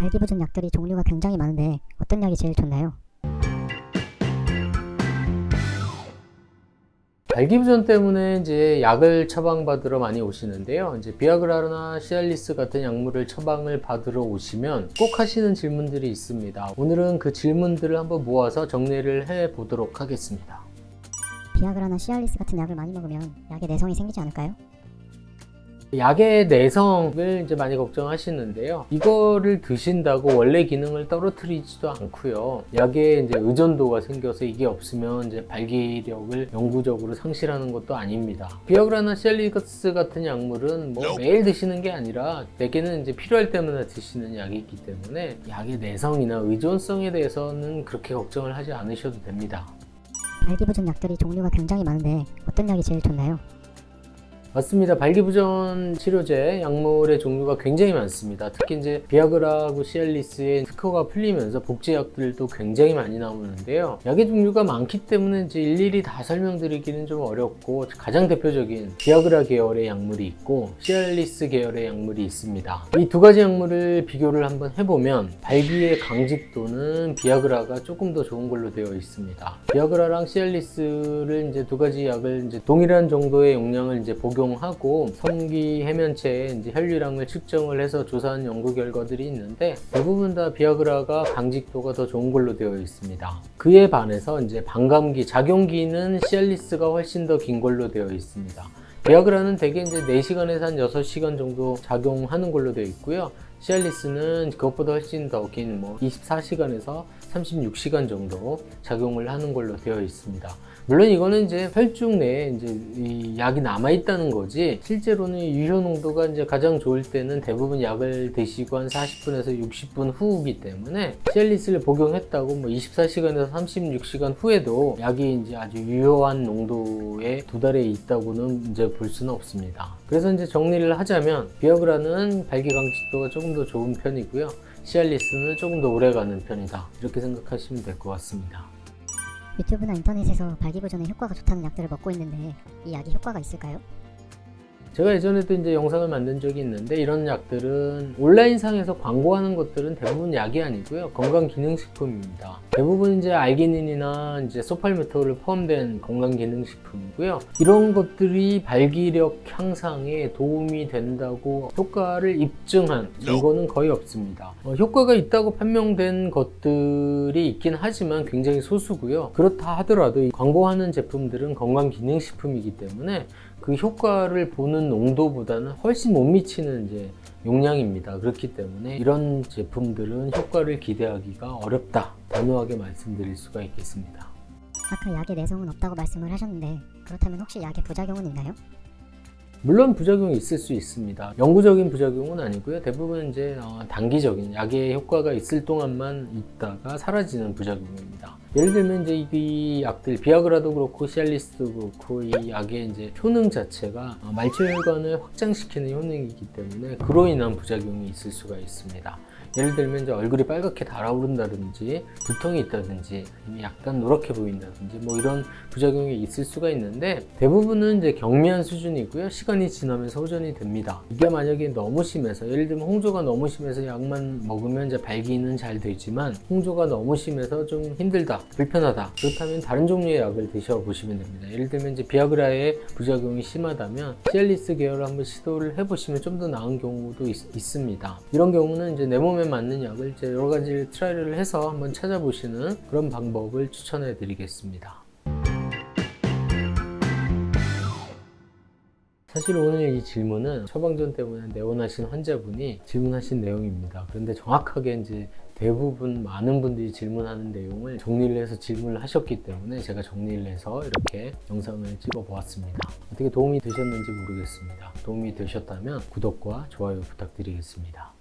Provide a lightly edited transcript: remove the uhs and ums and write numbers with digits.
발기부전 약들이 종류가 굉장히 많은데 어떤 약이 제일 좋나요? 발기부전 때문에 이제 약을 처방받으러 많이 오시는데요. 이제 비아그라나 시알리스 같은 약물을 처방을 받으러 오시면 꼭 하시는 질문들이 있습니다. 오늘은 그 질문들을 한번 모아서 정리를 해 보도록 하겠습니다. 비아그라나 시알리스 같은 약을 많이 먹으면 약에 내성이 생기지 않을까요? 약의 내성을 이제 많이 걱정하시는데요. 이거를 드신다고 원래 기능을 떨어뜨리지도 않고요. 약에 이제 의존도가 생겨서 이게 없으면 이제 발기력을 영구적으로 상실하는 것도 아닙니다. 비아그라나 시알리스 같은 약물은 뭐 매일 드시는 게 아니라 대개는 이제 필요할 때마다 드시는 약이기 때문에 약의 내성이나 의존성에 대해서는 그렇게 걱정을 하지 않으셔도 됩니다. 발기부전 약들이 종류가 굉장히 많은데 어떤 약이 제일 좋나요? 맞습니다. 발기부전 치료제 약물의 종류가 굉장히 많습니다. 특히 이제 비아그라하고 시알리스의 특허가 풀리면서 복제약들도 굉장히 많이 나오는데요. 약의 종류가 많기 때문에 이제 일일이 다 설명드리기는 좀 어렵고 가장 대표적인 비아그라 계열의 약물이 있고 시알리스 계열의 약물이 있습니다. 이 두 가지 약물을 비교를 한번 해보면 발기의 강직도는 비아그라가 조금 더 좋은 걸로 되어 있습니다. 비아그라랑 시알리스를 이제 두 가지 약을 이제 동일한 정도의 용량을 이제 복용하고 성기 해면체의 이제 혈류량을 측정을 해서 조사한 연구 결과들이 있는데 대부분 다 비아그라가 강직도가 더 좋은 걸로 되어 있습니다. 그에 반해서 이제 반감기, 작용기는 시알리스가 훨씬 더 긴 걸로 되어 있습니다. 비아그라는 대개 이제 4시간에서 한 6시간 정도 작용하는 걸로 되어 있고요. 시알리스는 그것보다 훨씬 더 긴 24시간에서 36시간 정도 작용을 하는 걸로 되어 있습니다. 물론 이거는 이제 혈중 내에 이제 이 약이 남아 있다는 거지 실제로는 유효 농도가 이제 가장 좋을 때는 대부분 약을 드시고 한 40분에서 60분 후이기 때문에 시알리스를 복용했다고 24시간에서 36시간 후에도 약이 이제 아주 유효한 농도에 도달해 있다고는 이제 볼 수는 없습니다. 그래서 이제 정리를 하자면 비아그라는 발기 강직도가 조금 더 좋은 편이고요. 시알리스는 조금 더 오래 가는 편이다. 이렇게 생각하시면 될 것 같습니다. 유튜브나 인터넷에서 발기부전에 효과가 좋다는 약들을 먹고 있는데 이 약이 효과가 있을까요? 제가 예전에도 이제 영상을 만든 적이 있는데 이런 약들은 온라인상에서 광고하는 것들은 대부분 약이 아니고요. 건강기능식품입니다. 대부분 이제 알기닌이나 이제 소팔메토를 포함된 건강기능식품이고요. 이런 것들이 발기력 향상에 도움이 된다고 효과를 입증한 증거는 거의 없습니다. 효과가 있다고 판명된 것들이 있긴 하지만 굉장히 소수고요. 그렇다 하더라도 이 광고하는 제품들은 건강기능식품이기 때문에 그 효과를 보는 농도보다는 훨씬 못 미치는 이제 용량입니다. 그렇기 때문에 이런 제품들은 효과를 기대하기가 어렵다. 단호하게 말씀드릴 수가 있겠습니다. 아까 약에 내성은 없다고 말씀을 하셨는데 그렇다면 혹시 약에 부작용은 있나요? 물론 부작용이 있을 수 있습니다. 영구적인 부작용은 아니고요. 대부분 이제 단기적인 약의 효과가 있을 동안만 있다가 사라지는 부작용입니다. 예를 들면 이제 이 약들 비아그라도 그렇고 시알리스도 그렇고 이 약의 이제 효능 자체가 말초혈관을 확장시키는 효능이기 때문에 그로 인한 부작용이 있을 수가 있습니다. 예를 들면 이제 얼굴이 빨갛게 달아오른다든지 두통이 있다든지 약간 노랗게 보인다든지 이런 부작용이 있을 수가 있는데 대부분은 이제 경미한 수준이고요. 시간이 지나면서 호전이 됩니다. 이게 만약에 너무 심해서 예를 들면 홍조가 너무 심해서 약만 먹으면 이제 발기는 잘 되지만 홍조가 너무 심해서 좀 힘들다, 불편하다. 그렇다면 다른 종류의 약을 드셔보시면 됩니다. 예를 들면 이제 비아그라의 부작용이 심하다면 시알리스 계열을 한번 시도를 해보시면 좀 더 나은 경우도 있습니다. 이런 경우는 이제 내 몸에 맞는 약을 이제 여러 가지 트라이를 해서 한번 찾아보시는 그런 방법을 추천해 드리겠습니다. 사실 오늘 이 질문은 처방전 때문에 내원하신 환자분이 질문하신 내용입니다. 그런데 정확하게 이제 대부분 많은 분들이 질문하는 내용을 정리를 해서 질문을 하셨기 때문에 제가 정리를 해서 이렇게 영상을 찍어 보았습니다. 어떻게 도움이 되셨는지 모르겠습니다. 도움이 되셨다면 구독과 좋아요 부탁드리겠습니다.